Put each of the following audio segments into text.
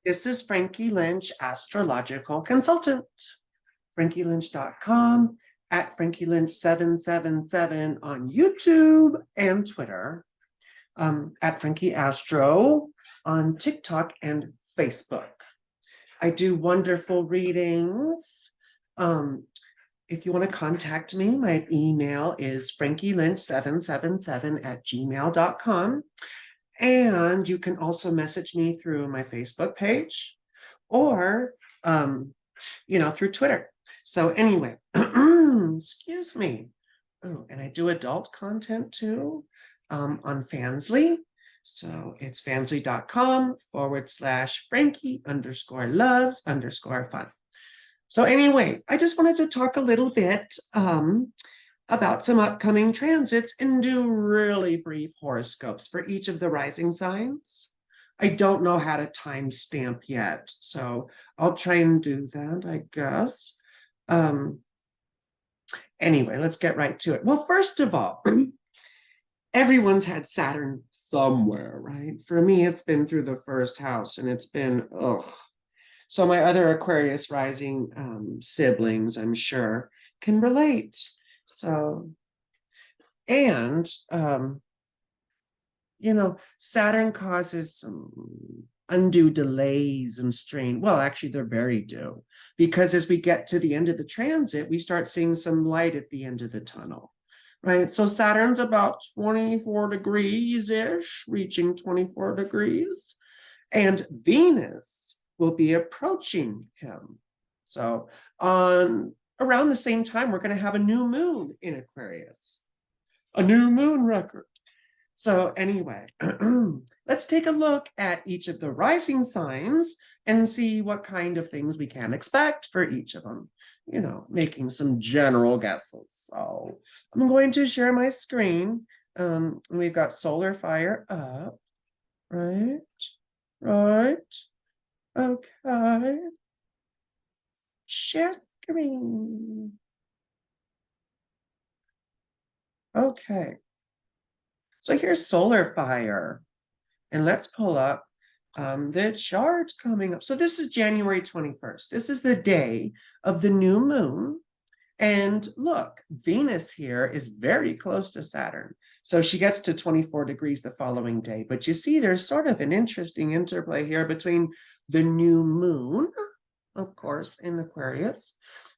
This is Frankie Lynch, astrological consultant. FrankieLynch.com, at FrankieLynch777 on YouTube and Twitter, at Frankie Astro on TikTok and Facebook. I do wonderful readings. If you want to contact me, my email is FrankieLynch777 at gmail.com. And you can also message me through my Facebook page or, through Twitter. So anyway, excuse me. Oh, and I do adult content too on Fansly. So it's fansly.com/Frankie_loves_fun. So anyway, I just wanted to talk a little bit about some upcoming transits and do really brief horoscopes for each of the rising signs. I don't know how to timestamp yet, so I'll try and do that, I guess. Anyway, let's get right to it. Well, first of all, everyone's had Saturn somewhere, right? For me, it's been through the first house, and it's been, ugh. So my other Aquarius rising siblings, I'm sure, can relate. So, and, Saturn causes some undue delays and strain. Well, actually, they're very due, because as we get to the end of the transit, we start seeing some light at the end of the tunnel, right? So Saturn's about 24 degrees-ish, reaching 24 degrees, and Venus will be approaching him. So on around the same time, we're going to have a new moon in Aquarius, a new moon record. So anyway, let's take a look at each of the rising signs and see what kind of things we can expect for each of them, making some general guesses. So I'm going to share my screen. We've got solar fire up, right? Okay. Share screen. Okay. So here's solar fire. And let's pull up the chart coming up. So this is January 21st. This is the day of the new moon. And look, Venus here is very close to Saturn. So she gets to 24 degrees the following day. But you see, there's sort of an interesting interplay here between the new moon, of course, in Aquarius,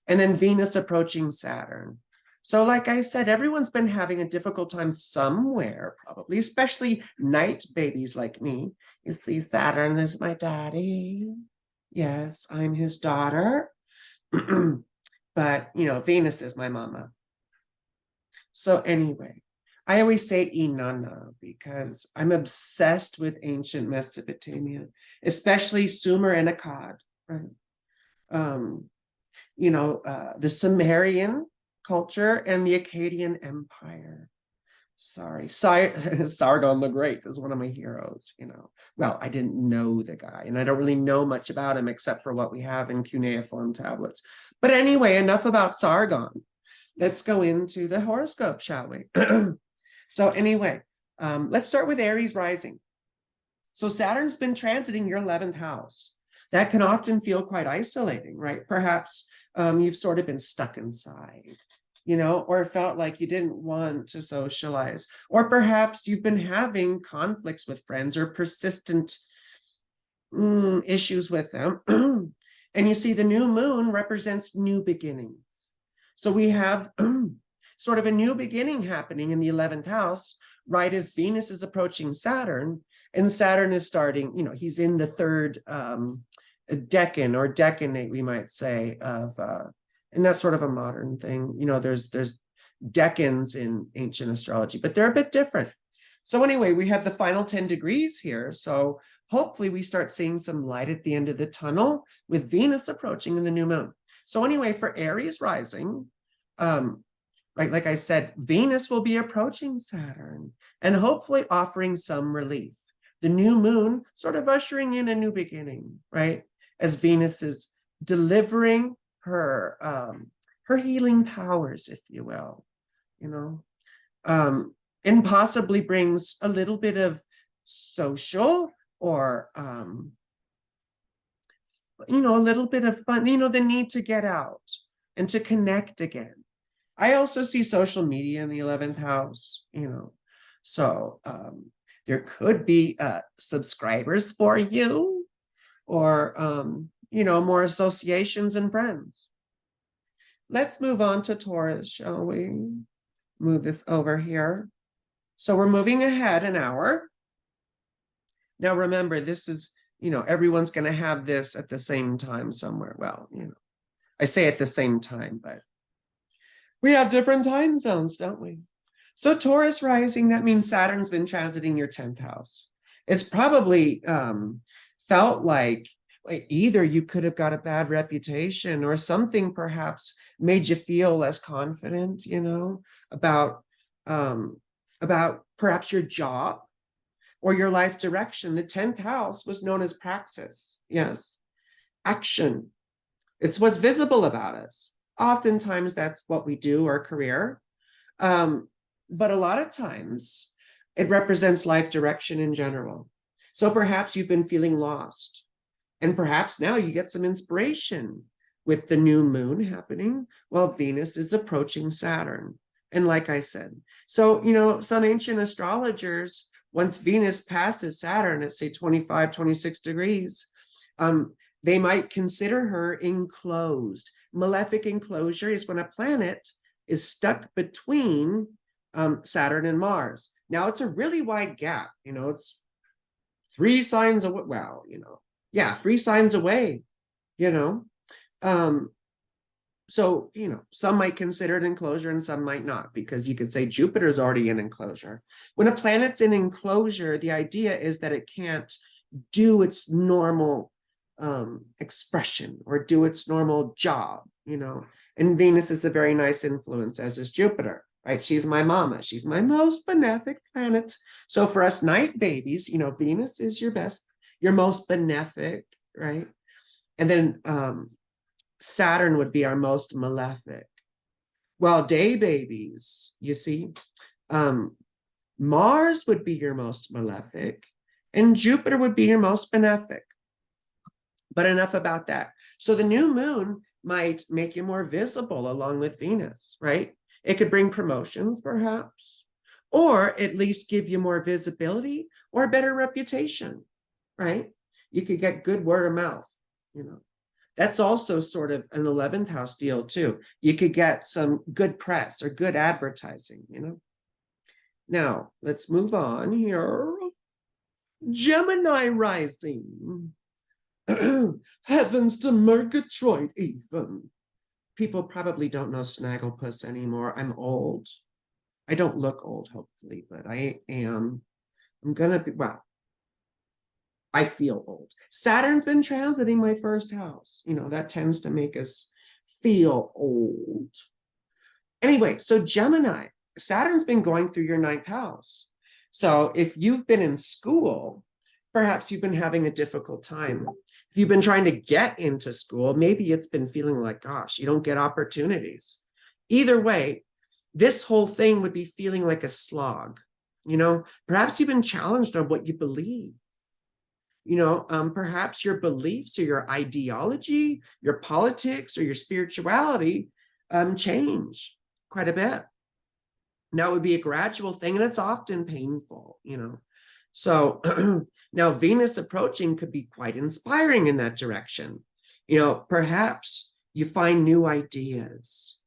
and then Venus approaching Saturn. So like I said, everyone's been having a difficult time somewhere, probably, especially night babies like me. You see, Saturn is my daddy. Yes, I'm his daughter. But, Venus is my mama. So anyway, I always say Inanna because I'm obsessed with ancient Mesopotamia, especially Sumer and Akkad, right? The Sumerian culture and the Akkadian Empire. Sargon the Great is one of my heroes, Well, I didn't know the guy, and I don't really know much about him except for what we have in cuneiform tablets. But anyway, enough about Sargon. Let's go into the horoscope, shall we? So anyway, let's start with Aries rising. So Saturn's been transiting your 11th house. That can often feel quite isolating, right? Perhaps you've sort of been stuck inside, or felt like you didn't want to socialize. Or perhaps you've been having conflicts with friends or persistent issues with them. And you see, the new moon represents new beginnings. So we have sort of a new beginning happening in the 11th house, right as Venus is approaching Saturn, and Saturn is starting, he's in the third decan or decanate, we might say, of and that's sort of a modern thing. There's decans in ancient astrology, but they're a bit different. So anyway, we have the final 10 degrees here. So hopefully we start seeing some light at the end of the tunnel with Venus approaching in the new moon. So anyway, for Aries rising, like I said, Venus will be approaching Saturn and hopefully offering some relief. The new moon sort of ushering in a new beginning, right? As Venus is delivering her healing powers, if you will, and possibly brings a little bit of social or a little bit of fun, the need to get out and to connect again. I also see social media in the 11th house, so there could be subscribers for you, or more associations and friends. Let's move on to Taurus, shall we? Move this over here. So we're moving ahead an hour. Now remember, this is, everyone's going to have this at the same time somewhere. Well, I say at the same time, but we have different time zones, don't we? So Taurus rising, that means Saturn's been transiting your 10th house. It's probably felt like either you could have got a bad reputation, or something perhaps made you feel less confident, about perhaps your job or your life direction. The 10th house was known as praxis. Yes, action. It's what's visible about us. Oftentimes that's what we do, our career. But a lot of times it represents life direction in general. So perhaps you've been feeling lost, and perhaps now you get some inspiration with the new moon happening while Venus is approaching Saturn. And like I said, so, some ancient astrologers, once Venus passes Saturn at say 25, 26 degrees, they might consider her enclosed. Malefic enclosure is when a planet is stuck between Saturn and Mars. Now it's a really wide gap, it's 3 signs away. Well, 3 signs away, so, some might consider it enclosure and some might not, because you could say Jupiter's already in enclosure. When a planet's in enclosure, the idea is that it can't do its normal expression or do its normal job, and Venus is a very nice influence, as is Jupiter, right? She's my mama. She's my most benefic planet. So for us night babies, Venus is your most benefic, right? And then Saturn would be our most malefic. Well, day babies, you see, Mars would be your most malefic and Jupiter would be your most benefic. But enough about that. So the new moon might make you more visible along with Venus, right? It could bring promotions, perhaps, or at least give you more visibility or a better reputation, right? You could get good word of mouth, That's also sort of an 11th house deal too. You could get some good press or good advertising, Now, let's move on here. Gemini rising. Heavens to Murgatroyd even. People probably don't know Snagglepuss anymore. I'm old. I don't look old, hopefully, but I am. I'm gonna be, well, I feel old. Saturn's been transiting my first house. That tends to make us feel old. Anyway, so Gemini, Saturn's been going through your 9th house. So if you've been in school, perhaps you've been having a difficult time. If you've been trying to get into school, maybe it's been feeling like, gosh, you don't get opportunities. Either way, this whole thing would be feeling like a slog. Perhaps you've been challenged on what you believe. Perhaps your beliefs or your ideology, your politics or your spirituality change quite a bit. Now it would be a gradual thing, and it's often painful, So now Venus approaching could be quite inspiring in that direction. Perhaps you find new ideas.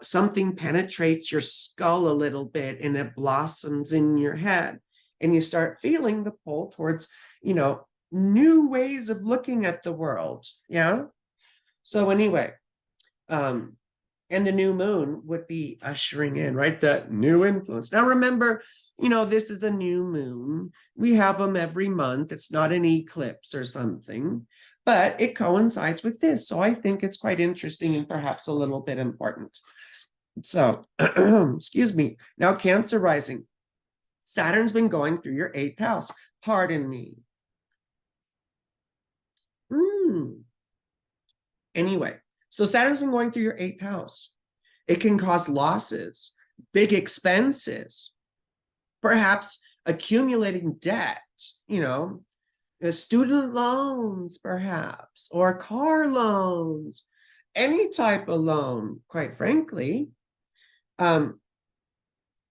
Something penetrates your skull a little bit and it blossoms in your head. And you start feeling the pull towards, new ways of looking at the world. Yeah. So anyway, and the new moon would be ushering in, right? That new influence. Now, remember, this is a new moon. We have them every month. It's not an eclipse or something, but it coincides with this. So I think it's quite interesting and perhaps a little bit important. So, excuse me. Now, Cancer rising. Saturn's been going through your 8th house. Pardon me. Anyway, so Saturn's been going through your 8th house. It can cause losses, big expenses, perhaps accumulating debt, student loans, perhaps, or car loans, any type of loan, quite frankly.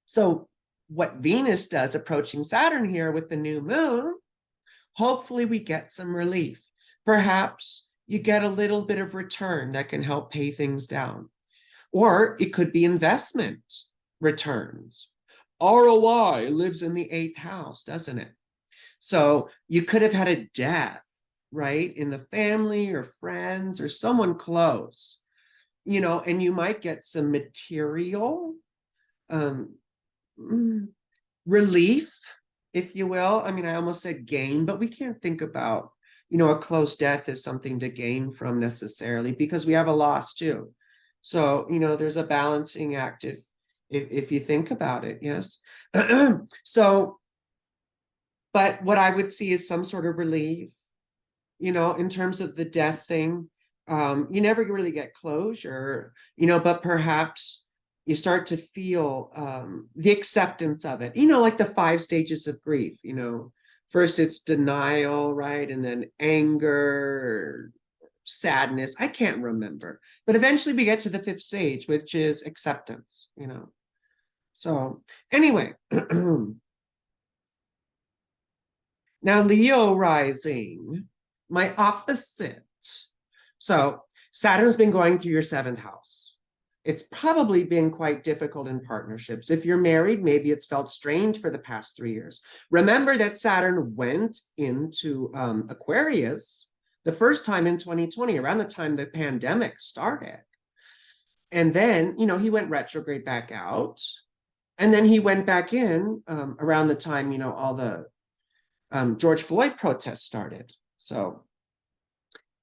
So what Venus does approaching Saturn here with the new moon, hopefully we get some relief. Perhaps you get a little bit of return that can help pay things down. Or it could be investment returns. ROI lives in the 8th house, doesn't it? So you could have had a death, right, in the family or friends or someone close, and you might get some material um, relief, if you will. I mean, I almost said gain, but we can't think about, a close death as something to gain from necessarily, because we have a loss too. So, there's a balancing act if you think about it, yes. So, but what I would see is some sort of relief, in terms of the death thing. You never really get closure, but perhaps you start to feel the acceptance of it, like the 5 stages of grief. First it's denial, right? And then anger, sadness. I can't remember, but eventually we get to the 5th stage, which is acceptance. So anyway, now Leo rising, my opposite. So Saturn's been going through your 7th house. It's probably been quite difficult in partnerships. If you're married, maybe it's felt strained for the past 3 years. Remember that Saturn went into Aquarius the first time in 2020, around the time the pandemic started. And then, he went retrograde back out. And then he went back in around the time, all the George Floyd protests started. So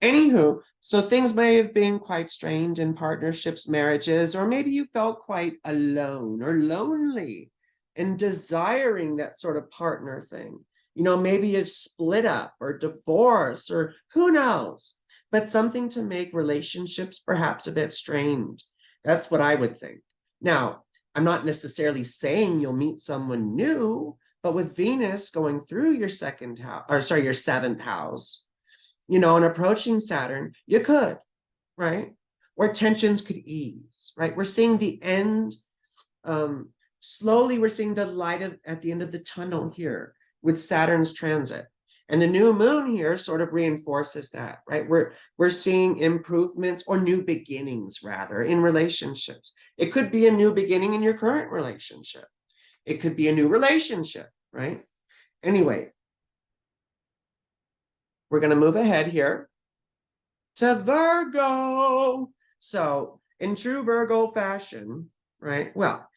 anywho, so things may have been quite strained in partnerships, marriages, or maybe you felt quite alone or lonely and desiring that sort of partner thing. Maybe you've split up or divorced or who knows, but something to make relationships perhaps a bit strained. That's what I would think. Now, I'm not necessarily saying you'll meet someone new, but with Venus going through your 2nd house, or sorry, your 7th house, and approaching Saturn, you could, right? Or tensions could ease, right? We're seeing the end. Slowly, we're seeing the light at the end of the tunnel here with Saturn's transit. And the new moon here sort of reinforces that, right? We're seeing improvements or new beginnings, rather, in relationships. It could be a new beginning in your current relationship. It could be a new relationship, right? Anyway, we're going to move ahead here to Virgo. So in true Virgo fashion, right? Well,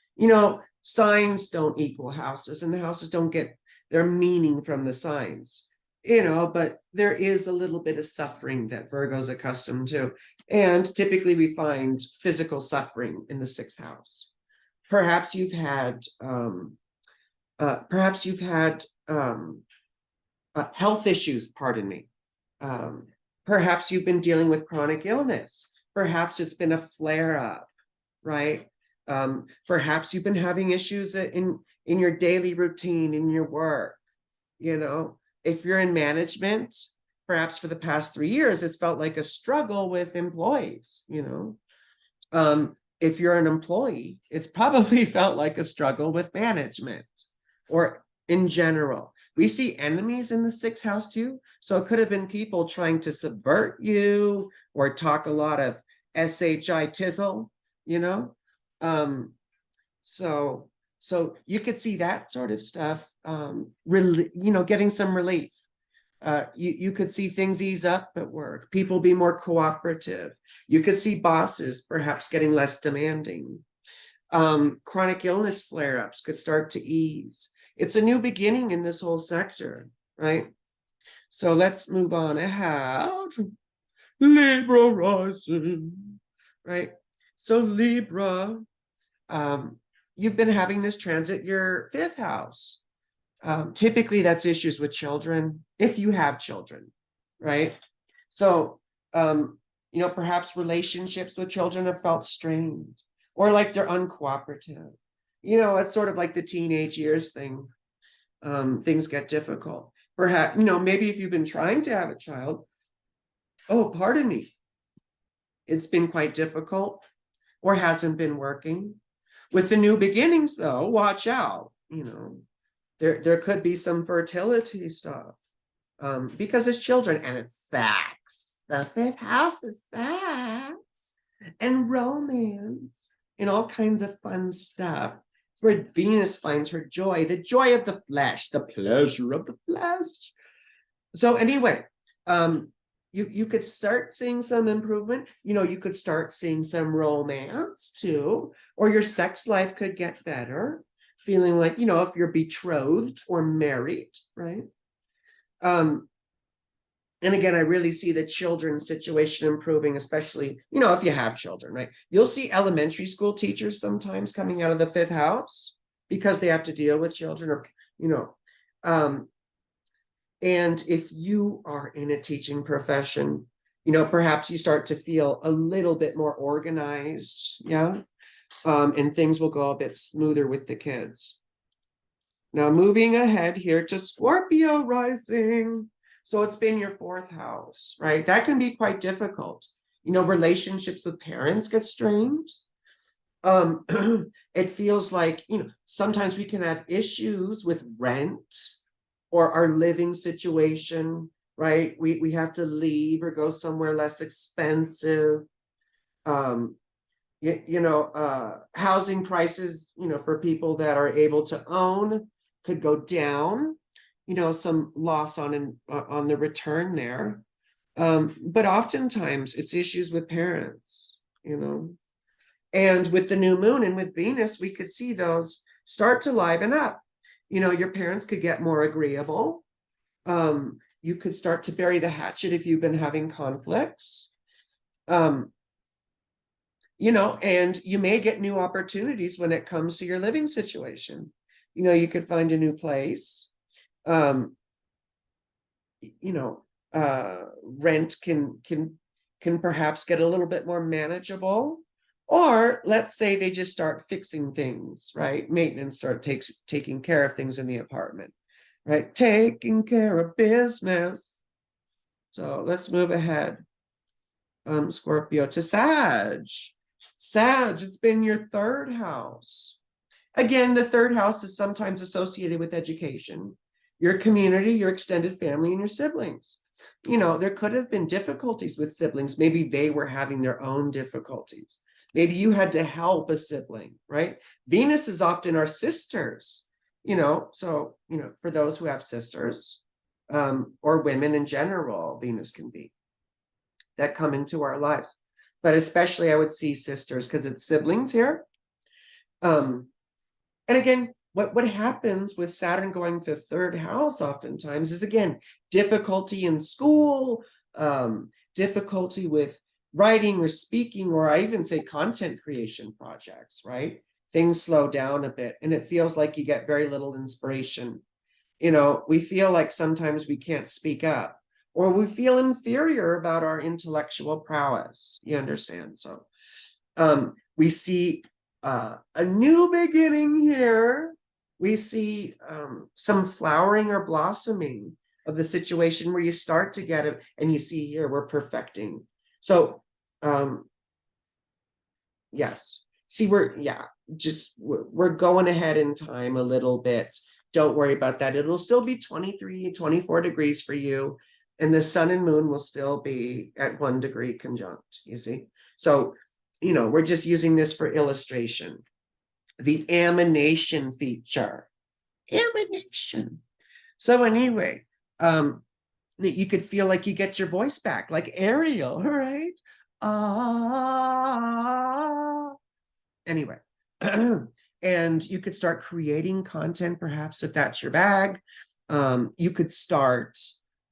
signs don't equal houses, and the houses don't get their meaning from the signs, but there is a little bit of suffering that Virgo's accustomed to. And typically we find physical suffering in the 6th house. Perhaps you've had health issues, pardon me. Perhaps you've been dealing with chronic illness. Perhaps it's been a flare-up, right? Perhaps you've been having issues in your daily routine, in your work. If you're in management, perhaps for the past 3 years, it's felt like a struggle with employees. If you're an employee, it's probably felt like a struggle with management, or in general. We see enemies in the 6th house too. So it could have been people trying to subvert you or talk a lot of SHI tizzle, So you could see that sort of stuff, getting some relief. You could see things ease up at work, people be more cooperative. You could see bosses perhaps getting less demanding. Chronic illness flare-ups could start to ease. It's a new beginning in this whole sector, right? So let's move on ahead. Libra rising, right? So Libra, you've been having this transit your 5th house. Typically that's issues with children, if you have children, right? So, perhaps relationships with children have felt strained, or like they're uncooperative. It's sort of like the teenage years thing. Things get difficult. Perhaps, maybe if you've been trying to have a child, oh, pardon me, it's been quite difficult or hasn't been working. With the new beginnings, though, watch out. There could be some fertility stuff, because it's children and it's sex. The fifth house is sex and romance and all kinds of fun stuff. It's where Venus finds her joy, the joy of the flesh, the pleasure of the flesh. So anyway, you could start seeing some improvement. You could start seeing some romance too, or your sex life could get better, feeling like, if you're betrothed or married, right? And again, I really see the children's situation improving, especially, if you have children, right? You'll see elementary school teachers sometimes coming out of the fifth house because they have to deal with children, or, and if you are in a teaching profession, perhaps you start to feel a little bit more organized, yeah? And things will go a bit smoother with the kids. Now, moving ahead here to Scorpio rising. So it's been your fourth house, right? That can be quite difficult. Relationships with parents get strained. It feels like, sometimes we can have issues with rent or our living situation, right? We have to leave or go somewhere less expensive. Housing prices, for people that are able to own could go down, some loss on the return there. But oftentimes it's issues with parents, and with the new moon and with Venus, we could see those start to liven up. Your parents could get more agreeable. You could start to bury the hatchet if you've been having conflicts. And you may get new opportunities when it comes to your living situation. You could find a new place. Rent can perhaps get a little bit more manageable. Or let's say they just start fixing things, right? Maintenance start taking care of things in the apartment, right? Taking care of business. So let's move ahead. Scorpio to Sag. Sag, it's been your third house. Again, the third house is sometimes associated with education, your community, your extended family, and your siblings. There could have been difficulties with siblings. Maybe they were having their own difficulties. Maybe you had to help a sibling, right? Venus is often our sisters, so, for those who have sisters, or women in general, Venus can be, that come into our lives. But especially I would see sisters because it's siblings here. And again, what happens with Saturn going to the third house oftentimes is, again, difficulty in school, difficulty with writing or speaking, or I even say content creation projects, right? Things slow down a bit and it feels like you get very little inspiration. We feel like sometimes we can't speak up, or we feel inferior about our intellectual prowess. You understand? So we see a new beginning here. We see some flowering or blossoming of the situation where you start to get it, and you see here we're perfecting. So yes, see, we're going ahead in time a little bit. Don't worry about that. It'll still be 23, 24 degrees for you, and the sun and moon will still be at 1 degree conjunct, you see? So, we're just using this for illustration. The emanation feature. Emanation. So anyway, you could feel like you get your voice back, like Ariel, right? Anyway, and you could start creating content, perhaps, if that's your bag. You could start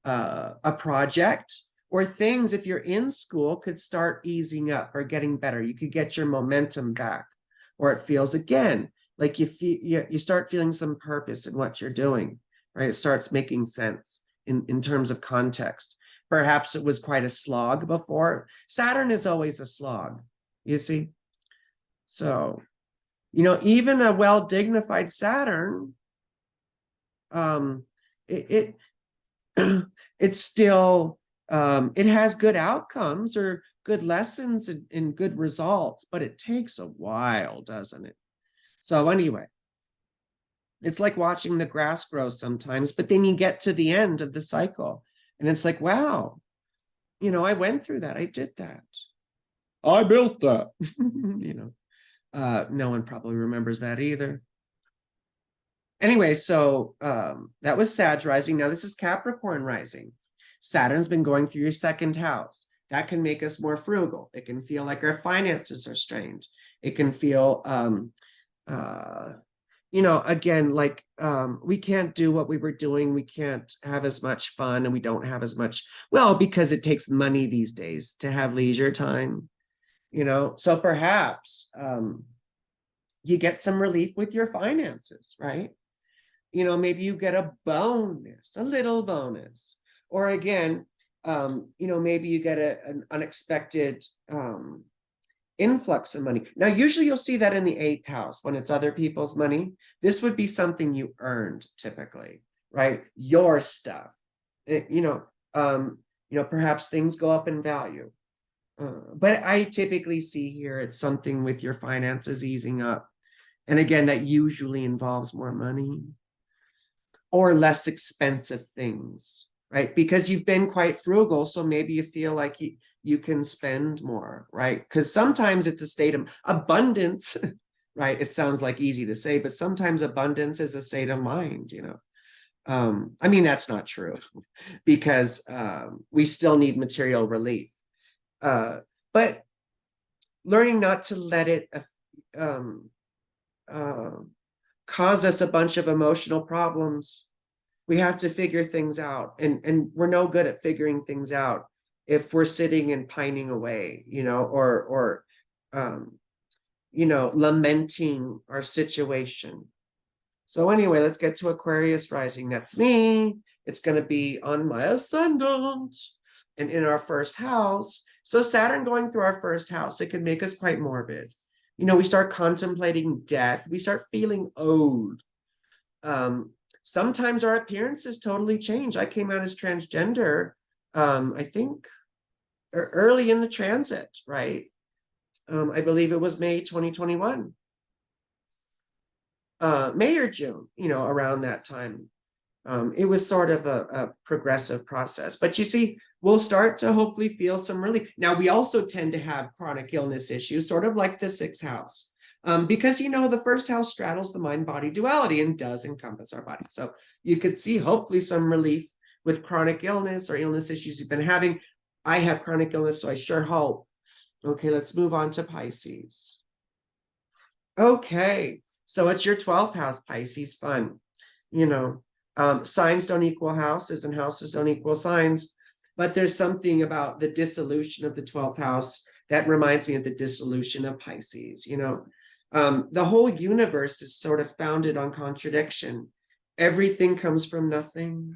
a project, or things, if you're in school, could start easing up or getting better. You could get your momentum back, or it feels again like you start feeling some purpose in what you're doing, right? It starts making sense in terms of context. Perhaps it was quite a slog before. Saturn is always a slog, you see? So, even a well-dignified Saturn, it it's still, it has good outcomes or good lessons and good results, but it takes a while, doesn't it? So anyway, it's like watching the grass grow sometimes, but then you get to the end of the cycle and it's like, wow, I went through that. I did that. I built that. No one probably remembers that either. Anyway, so that was Sag rising. Now this is Capricorn rising. Saturn's been going through your second house. That can make us more frugal. It can feel like our finances are strained. It can feel, again, like we can't do what we were doing. We can't have as much fun and we don't have as much, well, because it takes money these days to have leisure time, So perhaps you get some relief with your finances, right? Maybe you get a bonus, a little bonus, or again, maybe you get an unexpected influx of money. Now, usually you'll see that in the 8th house when it's other people's money. This would be something you earned typically, right? Your stuff. Perhaps things go up in value. But I typically see here it's something with your finances easing up. And again, that usually involves more money or less expensive things, right? Because you've been quite frugal, so maybe you feel like you can spend more, right? Because sometimes it's a state of abundance, right? It sounds like easy to say, but sometimes abundance is a state of mind, that's not true because we still need material relief. But learning not to let it cause us a bunch of emotional problems. We have to figure things out, and we're no good at figuring things out if we're sitting and pining away, or lamenting our situation. So anyway, let's get to Aquarius rising. That's me. It's going to be on my ascendant and in our first house. So Saturn going through our first house, it can make us quite morbid. We start contemplating death. We start feeling old. Sometimes our appearances totally change. I came out as transgender, I think, early in the transit, right? I believe it was May 2021. May or June, around that time. It was sort of a progressive process. But you see, we'll start to hopefully feel some relief. Now, we also tend to have chronic illness issues, sort of like the 6th house. Because, the first house straddles the mind-body duality and does encompass our body. So you could see hopefully some relief with chronic illness or illness issues you've been having. I have chronic illness, so I sure hope. Okay, let's move on to Pisces. Okay, so it's your 12th house, Pisces, fun. Signs don't equal houses and houses don't equal signs, but there's something about the dissolution of the 12th house that reminds me of the dissolution of Pisces. The whole universe is sort of founded on contradiction. Everything comes from nothing,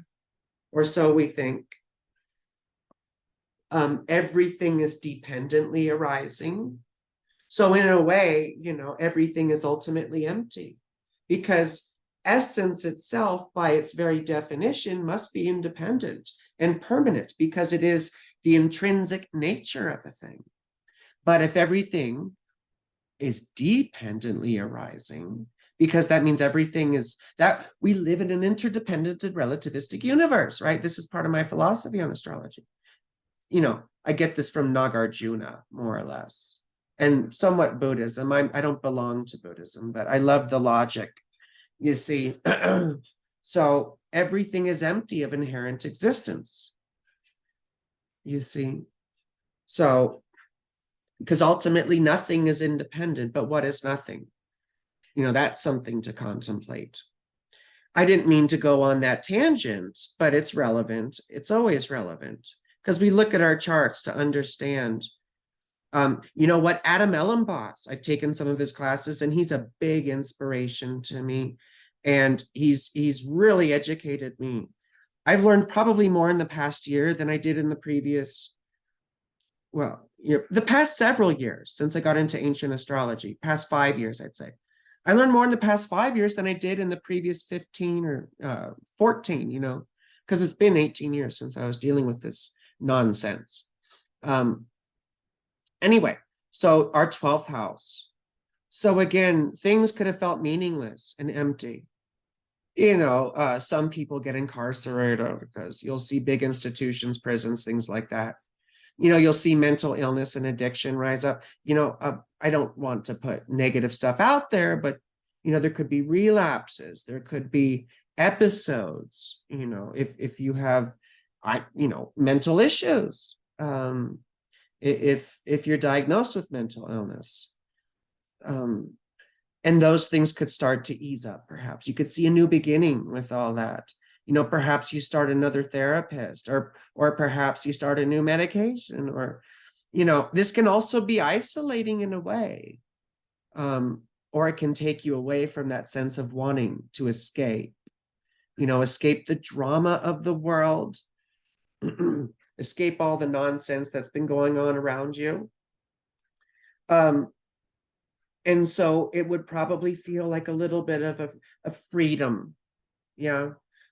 or so we think. Everything is dependently arising. So in a way, everything is ultimately empty because essence itself, by its very definition, must be independent and permanent because it is the intrinsic nature of a thing. But if everything is dependently arising, because that means everything is that we live in an interdependent and relativistic universe, right? This is part of my philosophy on astrology. I get this from Nagarjuna, more or less, and somewhat Buddhism. I don't belong to Buddhism, but I love the logic. You see, so everything is empty of inherent existence. You see, so because ultimately nothing is independent, but what is nothing? That's something to contemplate. I didn't mean to go on that tangent, but it's relevant. It's always relevant because we look at our charts to understand. What Adam Ellenboss, I've taken some of his classes and he's a big inspiration to me. And he's really educated me. I've learned probably more in the past year than I did in the previous, the past several years since I got into ancient astrology, past 5 years, I'd say. I learned more in the past 5 years than I did in the previous 15 or 14, because it's been 18 years since I was dealing with this nonsense. Anyway, so our 12th house. So again, things could have felt meaningless and empty. Some people get incarcerated because you'll see big institutions, prisons, things like that. You'll see mental illness and addiction rise up. I don't want to put negative stuff out there, but there could be relapses, there could be episodes, if you have mental issues, if you're diagnosed with mental illness, and those things could start to ease up. Perhaps you could see a new beginning with all that. Perhaps you start another therapist, or perhaps you start a new medication, or this can also be isolating in a way, or it can take you away from that sense of wanting to escape, escape the drama of the world, escape all the nonsense that's been going on around you. And so it would probably feel like a little bit of a freedom,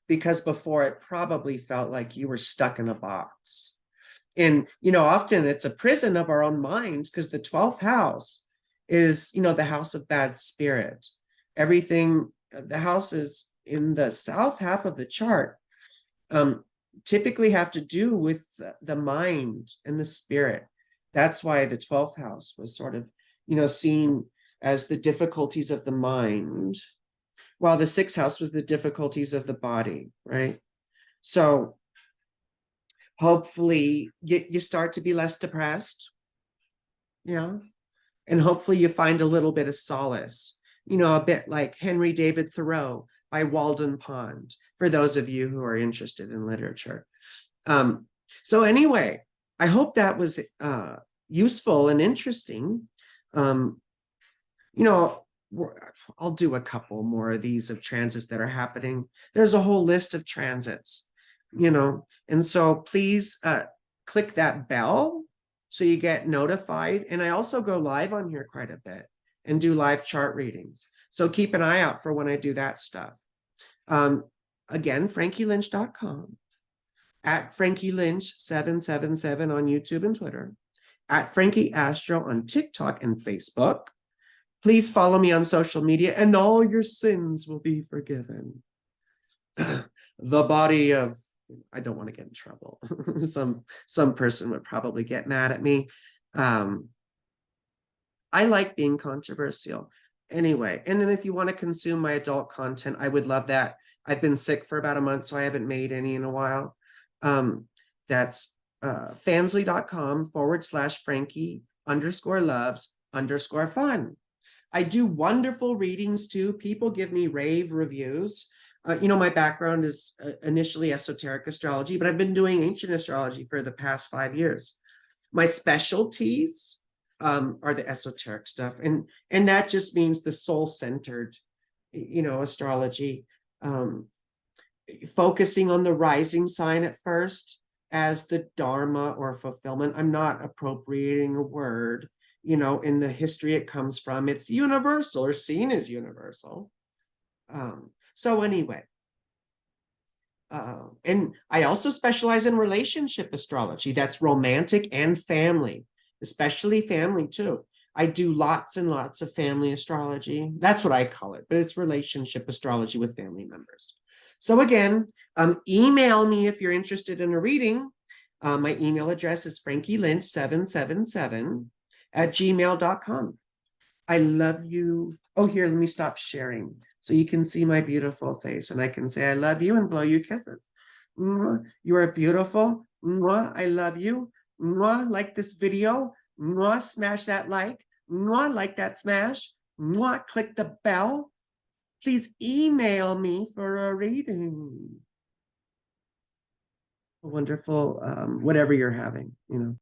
because before it probably felt like you were stuck in a box. And, often it's a prison of our own minds, because the 12th house is, the house of bad spirit. Everything, the houses in the south half of the chart typically have to do with the mind and the spirit. That's why the 12th house was sort of, seen as the difficulties of the mind, while the 6th house was the difficulties of the body, right? So hopefully you start to be less depressed, and hopefully you find a little bit of solace, a bit like Henry David Thoreau by Walden Pond, for those of you who are interested in literature. So anyway, I hope that was useful and interesting. I'll do a couple more of these of transits that are happening. There's a whole list of transits, and so please click that bell so you get notified. And I also go live on here quite a bit and do live chart readings. So keep an eye out for when I do that stuff. Again, frankielynch.com, at frankylynch777 on YouTube and Twitter, at Frankie Astro on TikTok and Facebook. Please follow me on social media, and all your sins will be forgiven. The body of, I don't want to get in trouble. Some person would probably get mad at me. I like being controversial. Anyway, and then if you want to consume my adult content, I would love that. I've been sick for about a month, so I haven't made any in a while. That's fansly.com/Frankie_loves_fun. I do wonderful readings too. People give me rave reviews. My background is initially esoteric astrology, but I've been doing ancient astrology for the past 5 years. My specialties are the esoteric stuff, and that just means the soul-centered, astrology, focusing on the rising sign at first as the dharma or fulfillment. I'm not appropriating a word. In the history it comes from, it's universal or seen as universal. So anyway, and I also specialize in relationship astrology. That's romantic and family, especially family too. I do lots and lots of family astrology. That's what I call it, but it's relationship astrology with family members. So again, email me if you're interested in a reading. My email address is frankielynch777@gmail.com. I love you. Oh, here, let me stop sharing so you can see my beautiful face, and I can say I love you and blow you kisses. You are beautiful. I love you. Like this video. Smash that like that smash. Click the bell. Please email me for a reading. A wonderful, whatever you're having,